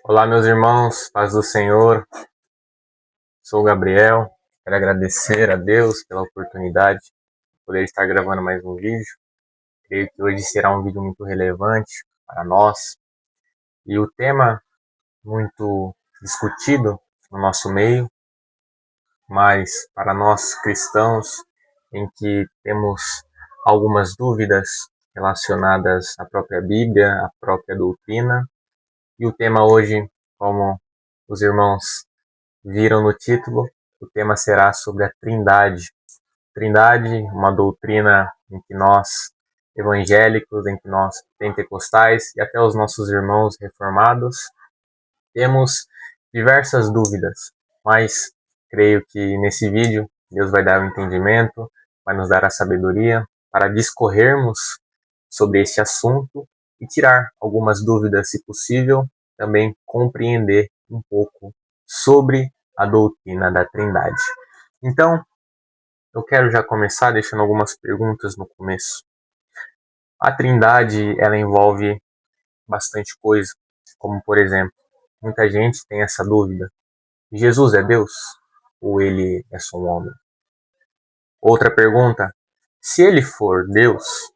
Olá, meus irmãos, paz do Senhor. Sou o Gabriel. Quero agradecer a Deus pela oportunidade de poder estar gravando mais um vídeo. Creio que hoje será um vídeo muito relevante para nós e o tema muito discutido no nosso meio, mas para nós cristãos em que temos algumas dúvidas relacionadas à própria Bíblia, à própria doutrina. E o tema hoje, como os irmãos viram no título, o tema será sobre a Trindade. Trindade, uma doutrina em que nós, evangélicos, em que nós, pentecostais e até os nossos irmãos reformados, temos diversas dúvidas, mas creio que nesse vídeo Deus vai dar o entendimento, vai nos dar a sabedoria para discorrermos sobre esse assunto e tirar algumas dúvidas, se possível, também compreender um pouco sobre a doutrina da Trindade. Então, eu quero já começar deixando algumas perguntas no começo. A Trindade, ela envolve bastante coisa, como por exemplo, muita gente tem essa dúvida: Jesus é Deus ou ele é só um homem? Outra pergunta: se ele for Deus,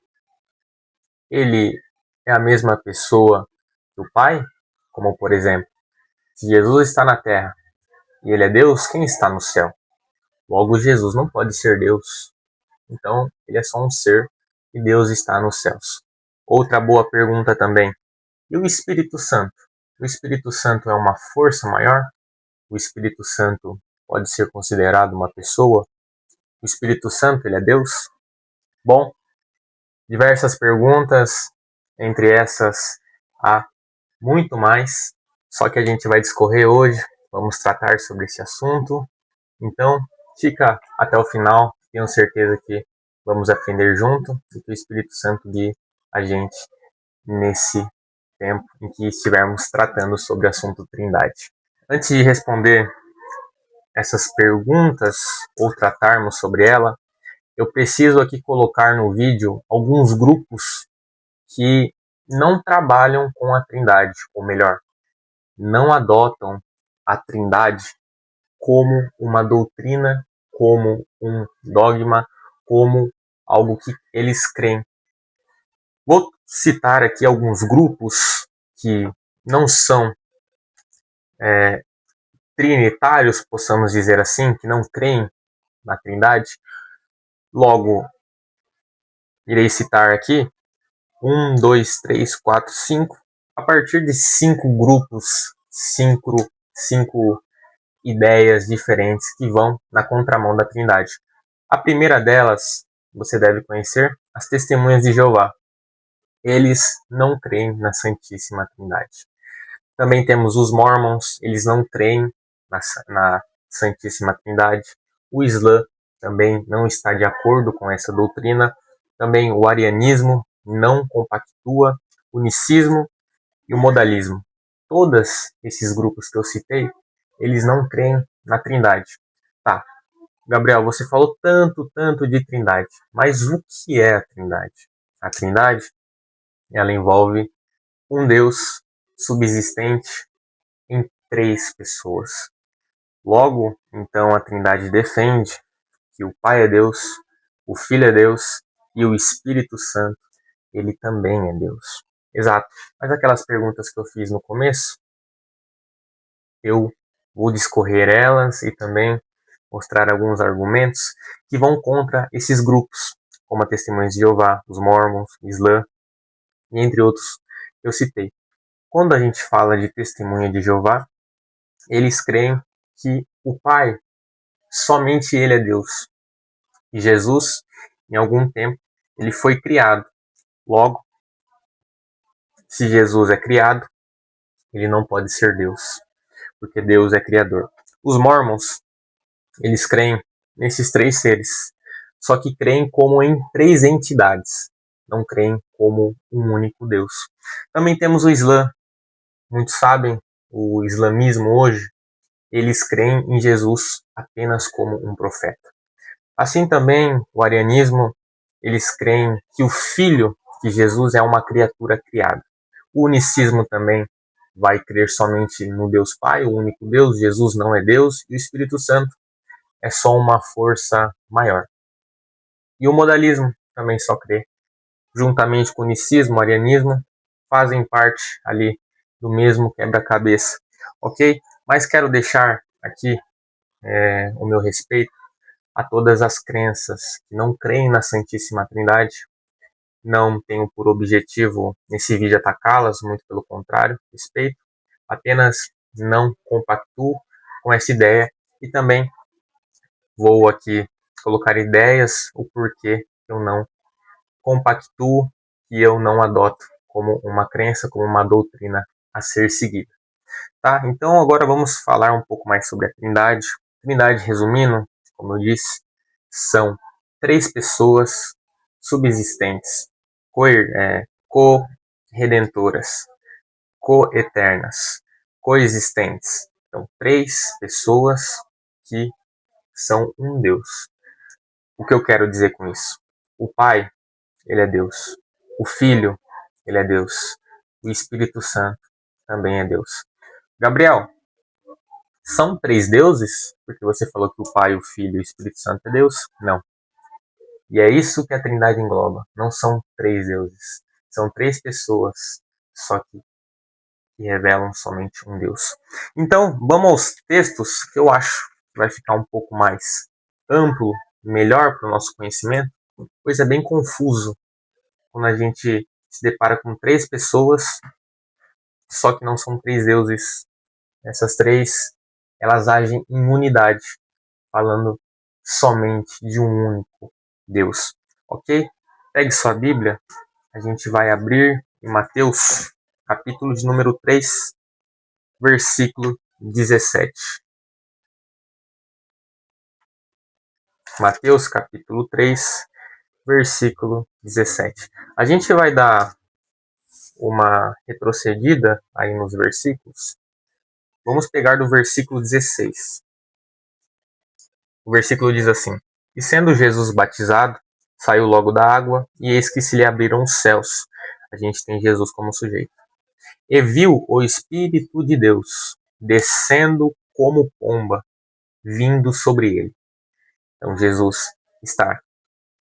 ele é a mesma pessoa que o Pai? Como por exemplo, se Jesus está na Terra e ele é Deus, quem está no céu? Logo, Jesus não pode ser Deus. Então, ele é só um ser e Deus está nos céus. Outra boa pergunta também: e o Espírito Santo? O Espírito Santo é uma força maior? O Espírito Santo pode ser considerado uma pessoa? O Espírito Santo, ele é Deus? Bom, diversas perguntas, entre essas há muito mais, só que a gente vai discorrer hoje, vamos tratar sobre esse assunto. Então, fica até o final, tenho certeza que vamos aprender junto e que o Espírito Santo guie a gente nesse tempo em que estivermos tratando sobre o assunto Trindade. Antes de responder essas perguntas ou tratarmos sobre ela, eu preciso aqui colocar no vídeo alguns grupos que não trabalham com a Trindade, ou melhor, não adotam a Trindade como uma doutrina, como um dogma, como algo que eles creem. Vou citar aqui alguns grupos que não são trinitários, possamos dizer assim, que não creem na Trindade. Logo, irei citar aqui 5. A partir de 5 grupos, cinco ideias diferentes que vão na contramão da Trindade. A primeira delas, você deve conhecer, as Testemunhas de Jeová. Eles não creem na Santíssima Trindade. Também temos os Mormons, eles não creem na Santíssima Trindade. O Islã também não está de acordo com essa doutrina. Também o arianismo não compactua, o unicismo e o modalismo. Todos esses grupos que eu citei, eles não creem na Trindade. Tá, Gabriel, você falou tanto de Trindade, mas o que é a Trindade? A Trindade, ela envolve um Deus subsistente em 3 pessoas. Logo, então, a Trindade defende que o Pai é Deus, o Filho é Deus e o Espírito Santo, ele também é Deus. Exato. Mas aquelas perguntas que eu fiz no começo, eu vou discorrer elas e também mostrar alguns argumentos que vão contra esses grupos, como a Testemunhas de Jeová, os Mormons, Islã, e entre outros que eu citei. Quando a gente fala de Testemunha de Jeová, eles creem que o Pai, somente Ele é Deus. E Jesus, em algum tempo, ele foi criado. Logo, se Jesus é criado, ele não pode ser Deus, porque Deus é criador. Os Mormons, eles creem nesses 3 seres, só que creem como em 3 entidades, não creem como um único Deus. Também temos o Islã. Muitos sabem, o islamismo hoje, eles creem em Jesus apenas como um profeta. Assim também o arianismo, eles creem que o Filho de Jesus é uma criatura criada. O unicismo também vai crer somente no Deus Pai, o único Deus, Jesus não é Deus, e o Espírito Santo é só uma força maior. E o modalismo também só crê, juntamente com o unicismo, o arianismo, fazem parte ali do mesmo quebra-cabeça, ok? Mas quero deixar aqui o meu respeito a todas as crenças que não creem na Santíssima Trindade. Não tenho por objetivo nesse vídeo atacá-las, muito pelo contrário, respeito, apenas não compactuo com essa ideia e também vou aqui colocar ideias, o porquê eu não compactuo e eu não adoto como uma crença, como uma doutrina a ser seguida. Tá? Então agora vamos falar um pouco mais sobre a Trindade. Trindade, resumindo, como eu disse, são três pessoas subsistentes, co-redentoras, co-eternas, coexistentes. Então, três pessoas que são um Deus. O que eu quero dizer com isso? O Pai, ele é Deus. O Filho, ele é Deus. O Espírito Santo também é Deus. Gabriel, são três deuses? Porque você falou que o Pai, o Filho e o Espírito Santo é Deus? Não. E é isso que a Trindade engloba. Não são três deuses. São três pessoas, só que revelam somente um Deus. Então, vamos aos textos que eu acho que vai ficar um pouco mais amplo, melhor para o nosso conhecimento, pois é bem confuso quando a gente se depara com três pessoas, só que não são três deuses. Essas três, elas agem em unidade, falando somente de um único Deus. Ok? Pegue sua Bíblia, a gente vai abrir em Mateus, capítulo de número 3, versículo 17. Mateus, capítulo 3, versículo 17. A gente vai dar uma retrocedida aí nos versículos. Vamos pegar do versículo 16. O versículo diz assim: E sendo Jesus batizado, saiu logo da água, e eis que se lhe abriram os céus. A gente tem Jesus como sujeito. E viu o Espírito de Deus descendo como pomba, vindo sobre ele. Então Jesus está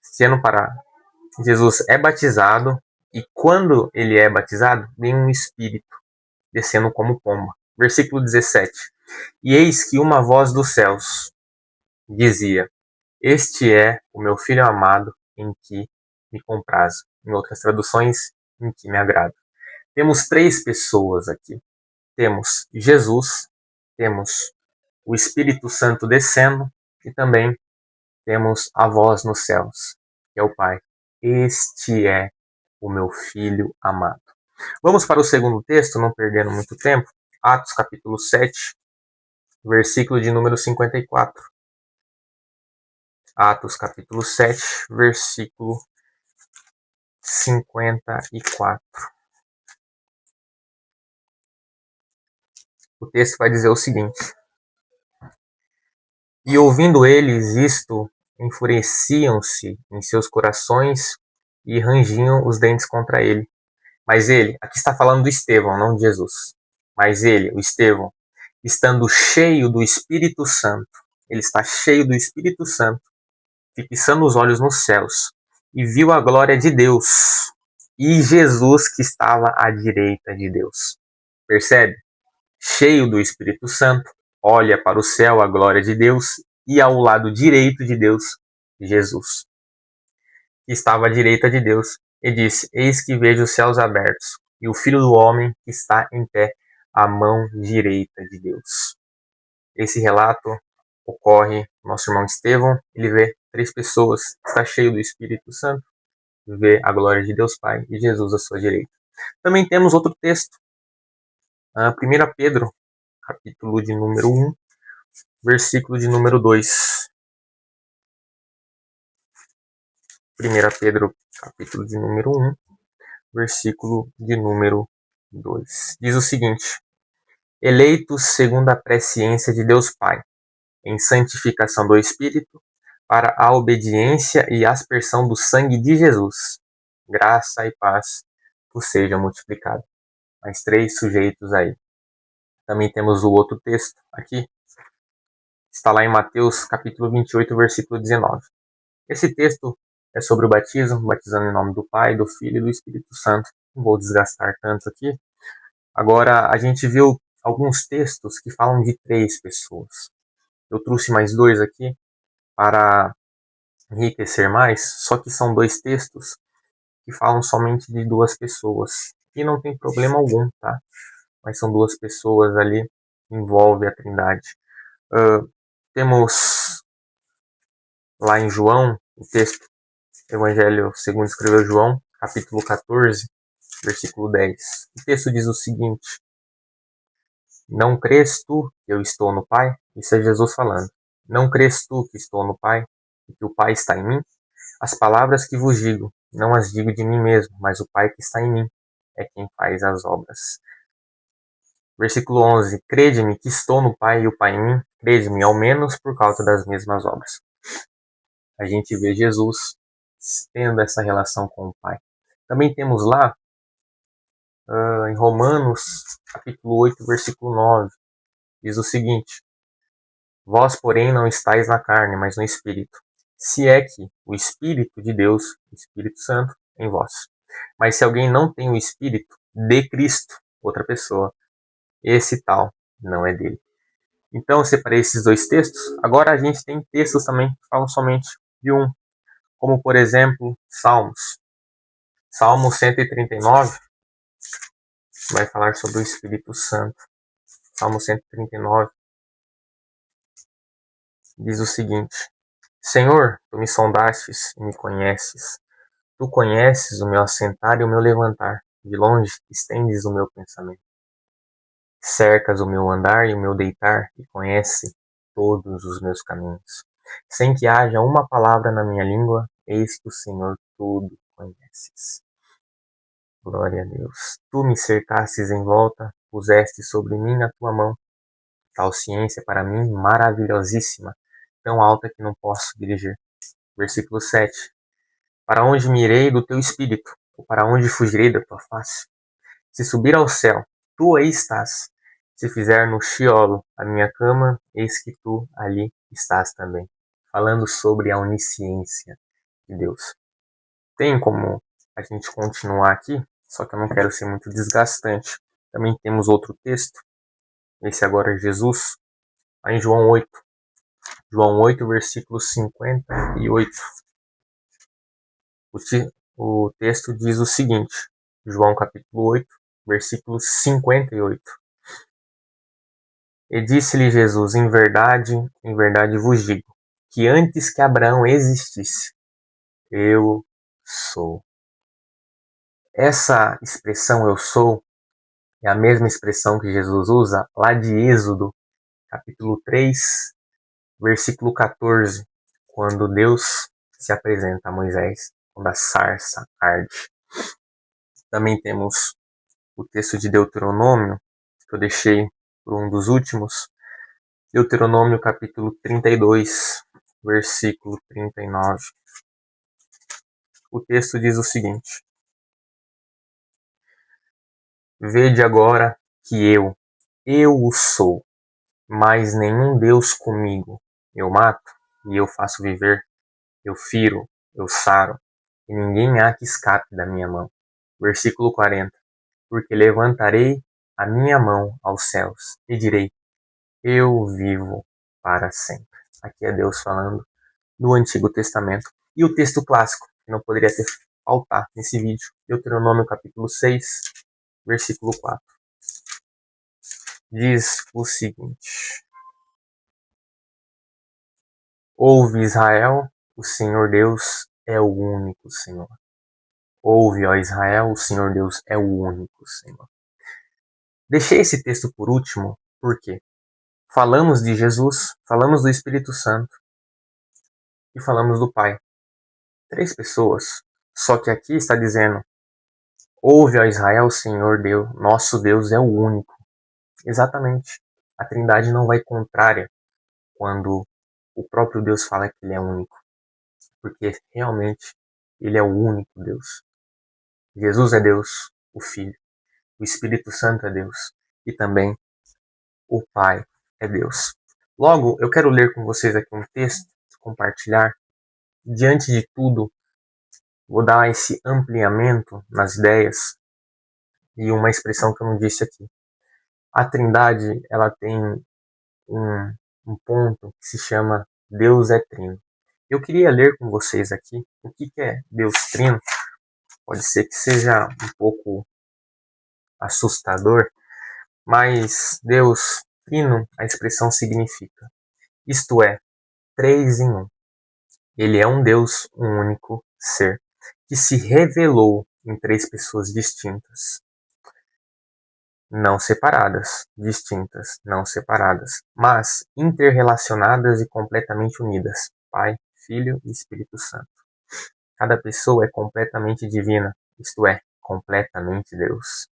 sendo para Jesus é batizado, e quando ele é batizado, vem um Espírito descendo como pomba. Versículo 17. E eis que uma voz dos céus dizia: Este é o meu Filho amado, em que me comprazo. Em outras traduções, em que me agrado. Temos três pessoas aqui. Temos Jesus, temos o Espírito Santo descendo e também temos a voz nos céus, que é o Pai. Este é o meu Filho amado. Vamos para o segundo texto, não perdendo muito tempo. Atos capítulo 7, versículo de número 54. Atos capítulo 7, versículo 54. O texto vai dizer o seguinte: E ouvindo eles isto, enfureciam-se em seus corações e rangiam os dentes contra ele. Mas ele, aqui está falando do Estevão, não de Jesus. Mas ele, o Estevão, estando cheio do Espírito Santo, ele está cheio do Espírito Santo, fixando os olhos nos céus, e viu a glória de Deus, e Jesus que estava à direita de Deus. Percebe? Cheio do Espírito Santo, olha para o céu, a glória de Deus, e ao lado direito de Deus, Jesus, que estava à direita de Deus, e disse: Eis que vejo os céus abertos, e o Filho do Homem que está em pé à mão direita de Deus. Esse relato ocorre nosso irmão Estevão, ele vê três pessoas, está cheio do Espírito Santo, vê a glória de Deus Pai e Jesus à sua direita. Também temos outro texto, 1 Pedro, capítulo de número 1, versículo de número 2. 1 Pedro, capítulo de número 1, versículo de número 2. Diz o seguinte: Eleitos segundo a presciência de Deus Pai, em santificação do Espírito, para a obediência e aspersão do sangue de Jesus. Graça e paz vos seja multiplicado. mais três sujeitos aí. Também temos o outro texto aqui, está lá em Mateus capítulo 28, versículo 19. Esse texto é sobre o batismo, batizando em nome do Pai, do Filho e do Espírito Santo. Não vou desgastar tanto aqui. Agora, a gente viu alguns textos que falam de três pessoas. Eu trouxe mais dois aqui para enriquecer mais, só que são dois textos que falam somente de duas pessoas. E não tem problema algum, tá? Mas são duas pessoas ali, envolve a Trindade. Temos lá em João, o texto, Evangelho segundo escreveu João, capítulo 14, versículo 10. O texto diz o seguinte: Não crês tu que eu estou no Pai? Isso é Jesus falando. Não crês tu que estou no Pai e que o Pai está em mim? As palavras que vos digo, não as digo de mim mesmo, mas o Pai que está em mim é quem faz as obras. Versículo 11. Crede-me que estou no Pai e o Pai em mim. Crede-me, ao menos por causa das mesmas obras. A gente vê Jesus tendo essa relação com o Pai. Também temos lá, em Romanos, capítulo 8, versículo 9, diz o seguinte: Vós, porém, não estáis na carne, mas no Espírito. Se é que o Espírito de Deus, o Espírito Santo, em vós. Mas se alguém não tem o Espírito de Cristo, outra pessoa, esse tal não é dele. Então eu separei esses dois textos. Agora a gente tem textos também que falam somente de um, como por exemplo, Salmos. Salmo 139 vai falar sobre o Espírito Santo. Salmo 139 diz o seguinte: Senhor, tu me sondastes e me conheces. Tu conheces o meu assentar e o meu levantar. De longe estendes o meu pensamento. Cercas o meu andar e o meu deitar e conhece todos os meus caminhos. Sem que haja uma palavra na minha língua, eis que o Senhor tudo conheces. Glória a Deus. Tu me cercastes em volta, puseste sobre mim a tua mão. Tal ciência para mim maravilhosíssima, tão alta que não posso dirigir. Versículo 7. Para onde me irei do teu espírito? Ou para onde fugirei da tua face? Se subir ao céu, tu aí estás. Se fizer no Sheol a minha cama, eis que tu ali estás também. Falando sobre a onisciência de Deus. Tem como a gente continuar aqui, só que eu não quero ser muito desgastante. Também temos outro texto, esse agora é Jesus, lá em João 8. João 8, versículo 58. O texto diz o seguinte, João capítulo 8, versículo 58. E disse-lhe Jesus, em verdade vos digo, que antes que Abraão existisse, eu sou. Essa expressão eu sou é a mesma expressão que Jesus usa lá de Êxodo, capítulo 3, versículo 14, quando Deus se apresenta a Moisés, quando a sarça arde. Também temos o texto de Deuteronômio, que eu deixei por um dos últimos, Deuteronômio capítulo 32, versículo 39. O texto diz o seguinte: Vede agora que eu o sou, mas nenhum Deus comigo. Eu mato e eu faço viver, eu firo, eu saro, e ninguém há que escape da minha mão. Versículo 40. Porque levantarei a minha mão aos céus e direi, eu vivo para sempre. Aqui é Deus falando do Antigo Testamento. E o texto clássico, que não poderia ter faltar nesse vídeo, Deuteronômio capítulo 6, versículo 4. Diz o seguinte: Ouve Israel, o Senhor Deus é o único Senhor. Ouve, ó Israel, o Senhor Deus é o único Senhor. Deixei esse texto por último, porque falamos de Jesus, falamos do Espírito Santo e falamos do Pai. Três pessoas. Só que aqui está dizendo, ouve, ó Israel, o Senhor Deus, nosso Deus é o único. Exatamente. A Trindade não vai contrária quando o próprio Deus fala que ele é único. Porque realmente ele é o único Deus. Jesus é Deus, o Filho. o Espírito Santo é Deus e também o Pai é Deus. Logo, eu quero ler com vocês aqui um texto, compartilhar. Diante de tudo, vou dar esse ampliamento nas ideias e uma expressão que eu não disse aqui. A Trindade, ela tem um ponto que se chama Deus é Trino. Eu queria ler com vocês aqui o que é Deus Trino. Pode ser que seja um pouco assustador, mas Deus Trino, a expressão significa, isto é, três em um. Ele é um Deus, um único ser, que se revelou em três pessoas distintas, não separadas, distintas, não separadas, mas interrelacionadas e completamente unidas, Pai, Filho e Espírito Santo. Cada pessoa é completamente divina, isto é, completamente Deus.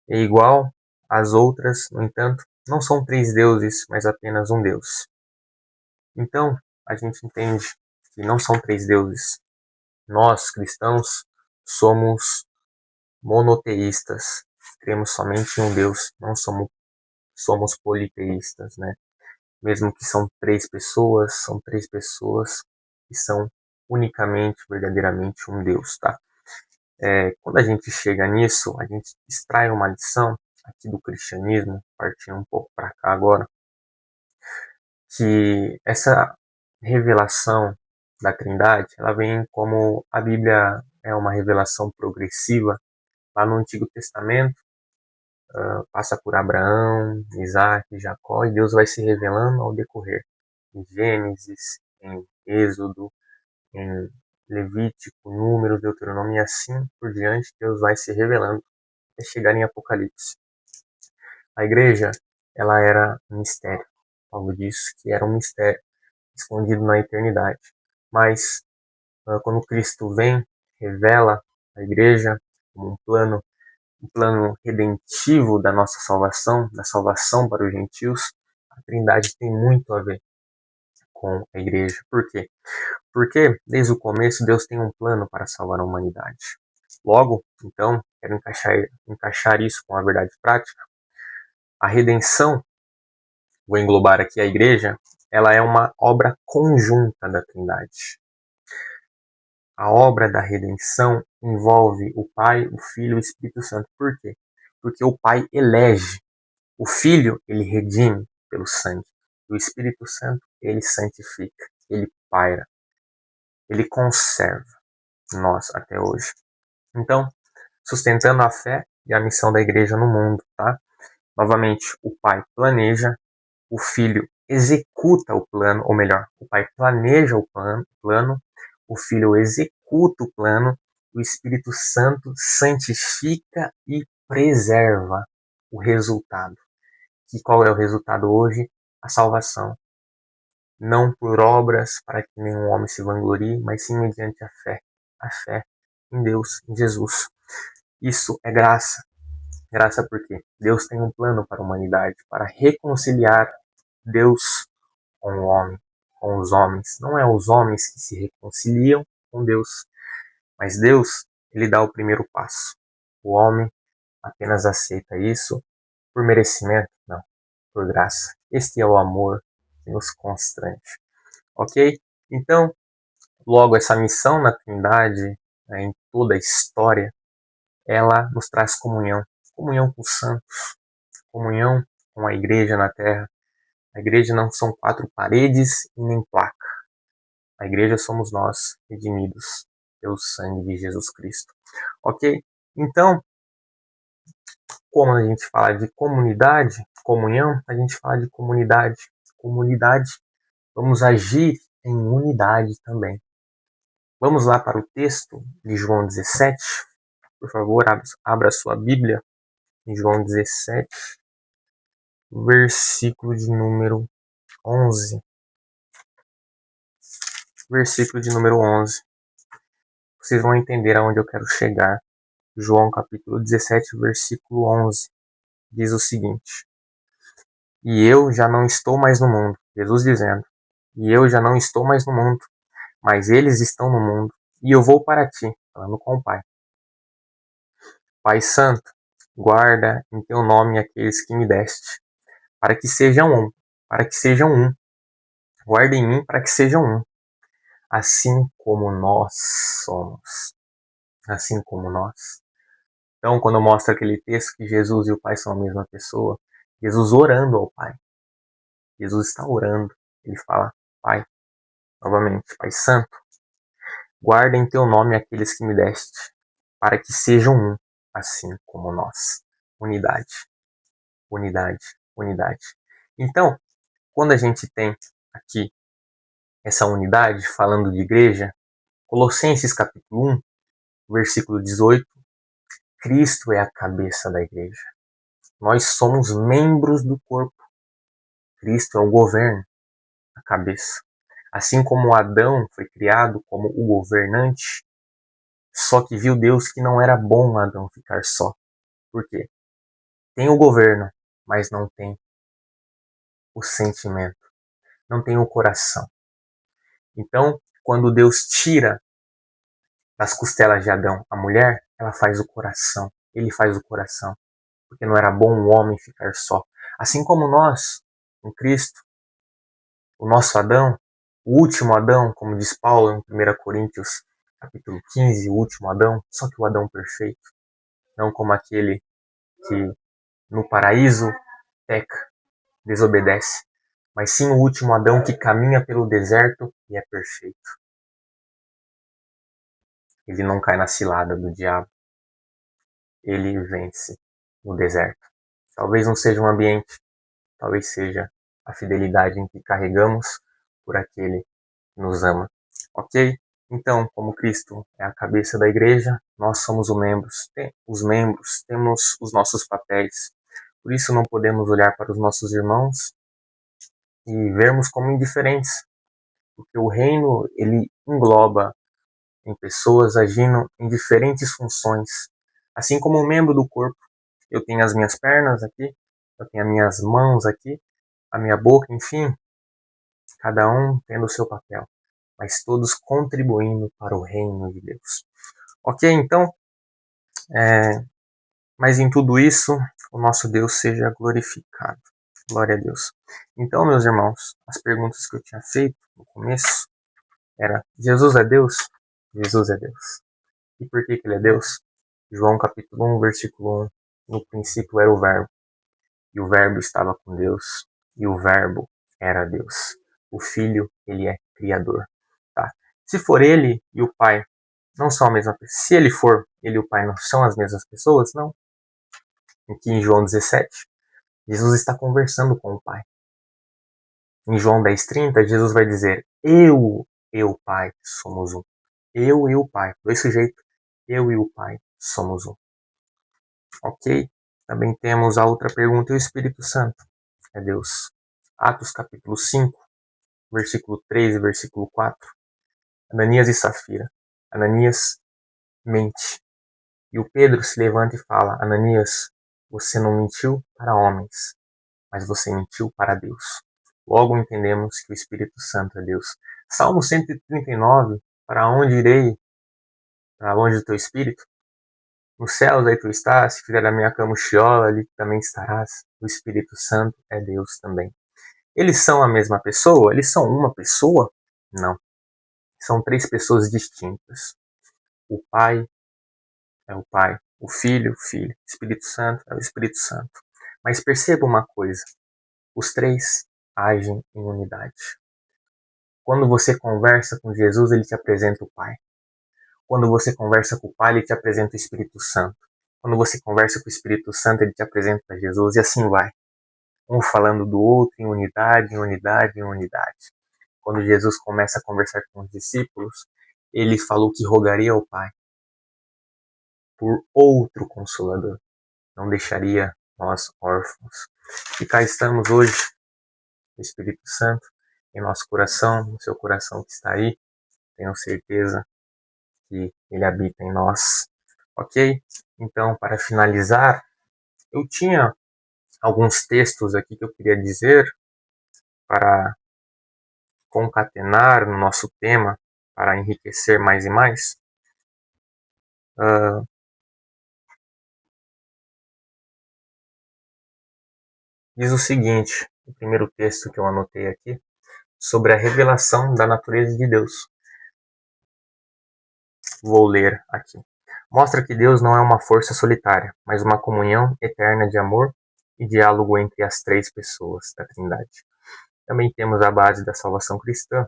É igual às outras, no entanto, não são três deuses, mas apenas um Deus. Então, a gente entende que não são três deuses. Nós, cristãos, somos monoteístas. Cremos somente em um Deus, não somos politeístas, né? Mesmo que são três pessoas que são unicamente, verdadeiramente um Deus, tá? Quando a gente chega nisso, a gente extrai uma lição aqui do cristianismo, partindo um pouco para cá agora, que essa revelação da Trindade, ela vem como a Bíblia é uma revelação progressiva. Lá no Antigo Testamento, passa por Abraão, Isaac, Jacó, e Deus vai se revelando ao decorrer. Em Gênesis, em Êxodo, em Levítico, Números, Deuteronômio, e assim por diante, Deus vai se revelando até chegar em Apocalipse. A igreja, ela era um mistério. Paulo diz que era um mistério escondido na eternidade. Mas, quando Cristo vem, revela a igreja como um plano redentivo da nossa salvação, da salvação para os gentios, a Trindade tem muito a ver com a igreja. Por quê? Porque, desde o começo, Deus tem um plano para salvar a humanidade. Logo, então, quero encaixar isso com a verdade prática. A redenção, vou englobar aqui a igreja, ela é uma obra conjunta da Trindade. A obra da redenção envolve o Pai, o Filho e o Espírito Santo. Por quê? Porque o Pai elege, o Filho ele redime pelo sangue, e o Espírito Santo ele santifica, ele paira, ele conserva nós até hoje. Então, sustentando a fé e a missão da igreja no mundo, tá? Novamente, o Pai planeja, o Filho executa o plano, ou melhor, o Pai planeja o plano, o Filho executa o plano, o Espírito Santo santifica e preserva o resultado. E qual é o resultado hoje? A salvação. Não por obras, para que nenhum homem se vanglorie, mas sim mediante a fé. A fé em Deus, em Jesus. Isso é graça. Graça porque Deus tem um plano para a humanidade, para reconciliar Deus com o homem, com os homens. Não é os homens que se reconciliam com Deus, mas Deus, ele dá o primeiro passo. O homem apenas aceita isso por merecimento? Não, por graça. Este é o amor que nos constrange. Ok? Então, logo essa missão na Trindade, né, em toda a história, ela nos traz comunhão. Comunhão com os santos, comunhão com a igreja na terra. A igreja não são quatro paredes e nem placa. A igreja somos nós, redimidos pelo sangue de Jesus Cristo. Ok? Então, como a gente fala de comunidade, comunhão, a gente fala de comunidade. Comunidade, vamos agir em unidade também. Vamos lá para o texto de João 17. Por favor, abra sua Bíblia em João 17, versículo de número 11. Versículo de número 11. Vocês vão entender aonde eu quero chegar. João capítulo 17, versículo 11. Diz o seguinte: E eu já não estou mais no mundo. Jesus dizendo: E eu já não estou mais no mundo, mas eles estão no mundo. E eu vou para ti, falando com o Pai. Pai Santo, Guarda em teu nome aqueles que me deste, para que sejam um, para que sejam um. Guarda em mim para que sejam um, assim como nós somos, assim como nós. Então, quando mostra aquele texto que Jesus e o Pai são a mesma pessoa, Jesus orando ao Pai, Jesus está orando, ele fala, Pai, novamente, Pai Santo, guarda em teu nome aqueles que me deste, para que sejam um, assim como nós. Unidade, unidade, unidade. Então, quando a gente tem aqui essa unidade, falando de igreja, Colossenses capítulo 1, versículo 18, Cristo é a cabeça da igreja. Nós somos membros do corpo. Cristo é o governo, a cabeça. Assim como Adão foi criado como o governante, só que viu Deus que não era bom Adão ficar só. Por quê? Tem o governo, mas não tem o sentimento, não tem o coração. Então, quando Deus tira das costelas de Adão a mulher, ela faz o coração. Ele faz o coração. Porque não era bom o homem ficar só. Assim como nós, em Cristo, o nosso Adão, o último Adão, como diz Paulo em 1 Coríntios capítulo 15, o último Adão, só que o Adão perfeito, não como aquele que no paraíso peca, desobedece, mas sim o último Adão que caminha pelo deserto e é perfeito. Ele não cai na cilada do diabo, ele vence no deserto. Talvez não seja um ambiente, talvez seja a fidelidade em que carregamos por aquele que nos ama. Ok? Então, como Cristo é a cabeça da igreja, nós somos os membros, temos os nossos papéis. Por isso não podemos olhar para os nossos irmãos e vermos como indiferentes, porque o reino ele engloba em pessoas agindo em diferentes funções. Assim como um membro do corpo, eu tenho as minhas pernas aqui, eu tenho as minhas mãos aqui, a minha boca, enfim, cada um tendo o seu papel, mas todos contribuindo para o reino de Deus. Ok, então, mas em tudo isso, o nosso Deus seja glorificado. Glória a Deus. Então, meus irmãos, as perguntas que eu tinha feito no começo era: Jesus é Deus? Jesus é Deus. E por que ele é Deus? João capítulo 1, versículo 1. No princípio era o Verbo, e o Verbo estava com Deus, e o Verbo era Deus. O Filho, ele é Criador. Tá? Se for ele e o Pai não são a mesma pessoa, se ele for, ele e o Pai não são as mesmas pessoas, não. Aqui em João 17, Jesus está conversando com o Pai. Em João 10:30, Jesus vai dizer: eu e o Pai somos um. Eu e o Pai. Dois sujeitos. Eu e o Pai somos um. Ok? Também temos a outra pergunta: e o Espírito Santo? É Deus. Atos capítulo 5, versículo 3 e versículo 4. Ananias e Safira. Ananias mente. E o Pedro se levanta e fala: Ananias, você não mentiu para homens, mas você mentiu para Deus. Logo entendemos que o Espírito Santo é Deus. Salmo 139, para onde irei? Para longe do teu Espírito? Nos céus aí tu estás, se fizer da minha cama o Sheol, ali também estarás. O Espírito Santo é Deus também. Eles são a mesma pessoa? Eles são uma pessoa? Não. São três pessoas distintas. O Pai é o Pai, o Filho, o Filho, o Espírito Santo é o Espírito Santo. Mas perceba uma coisa, os três agem em unidade. Quando você conversa com Jesus, ele te apresenta o Pai. Quando você conversa com o Pai, ele te apresenta o Espírito Santo. Quando você conversa com o Espírito Santo, ele te apresenta Jesus, e assim vai. Um falando do outro em unidade, em unidade, em unidade. Quando Jesus começa a conversar com os discípulos, ele falou que rogaria ao Pai por outro Consolador. Não deixaria nós órfãos. E cá estamos hoje, o Espírito Santo, em nosso coração, no seu coração que está aí. Tenho certeza que ele habita em nós. Ok? Então, para finalizar, eu tinha alguns textos aqui que eu queria dizer para concatenar no nosso tema, para enriquecer mais e mais. diz o seguinte, o primeiro texto que eu anotei aqui, sobre a revelação da natureza de Deus. Vou ler aqui. Mostra que Deus não é uma força solitária, mas uma comunhão eterna de amor e diálogo entre as três pessoas da Trindade. Também temos a base da salvação cristã.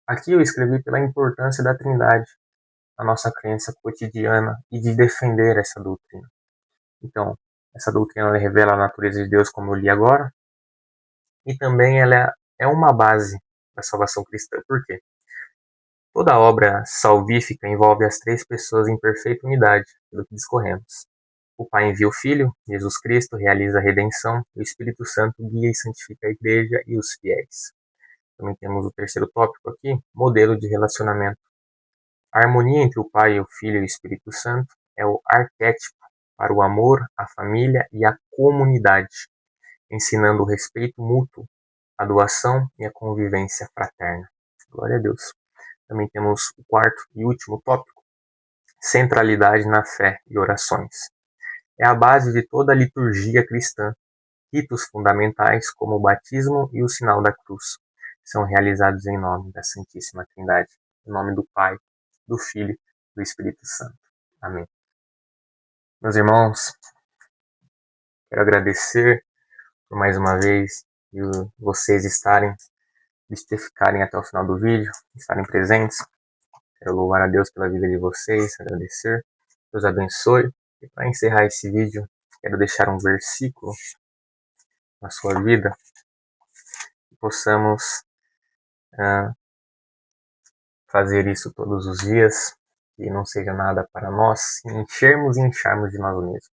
Aqui eu escrevi pela importância da Trindade na nossa crença cotidiana e de defender essa doutrina. Então, essa doutrina ela revela a natureza de Deus, como eu li agora, e também ela é uma base da salvação cristã. Por quê? Toda obra salvífica envolve as três pessoas em perfeita unidade, pelo que discorremos. O Pai envia o Filho, Jesus Cristo realiza a redenção, e o Espírito Santo guia e santifica a Igreja e os fiéis. Também temos o terceiro tópico aqui, modelo de relacionamento. A harmonia entre o Pai, o Filho e o Espírito Santo é o arquétipo para o amor, a família e a comunidade, ensinando o respeito mútuo, a doação e a convivência fraterna. Glória a Deus. Também temos o quarto e último tópico, centralidade na fé e orações. É a base de toda a liturgia cristã. Ritos fundamentais como o batismo e o sinal da cruz são realizados em nome da Santíssima Trindade, em nome do Pai, do Filho e do Espírito Santo. Amém. Meus irmãos, quero agradecer por mais uma vez vocês ficarem até o final do vídeo, estarem presentes. Quero louvar a Deus pela vida de vocês, agradecer. Deus abençoe. E para encerrar esse vídeo, quero deixar um versículo na sua vida que possamos fazer isso todos os dias, que não seja nada para nós enchermos e incharmos de nós mesmos,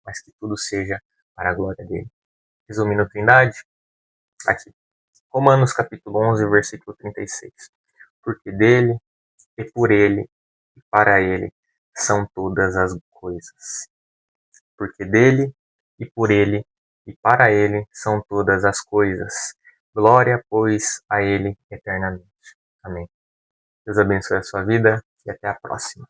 mas que tudo seja para a glória dele. Resumindo a Trindade, aqui. Romanos capítulo 11, versículo 36. Porque dele, e por ele, e para ele, são todas as coisas. Porque dele, e por ele, e para ele, são todas as coisas. Glória, pois, a ele eternamente. Amém. Deus abençoe a sua vida e até a próxima.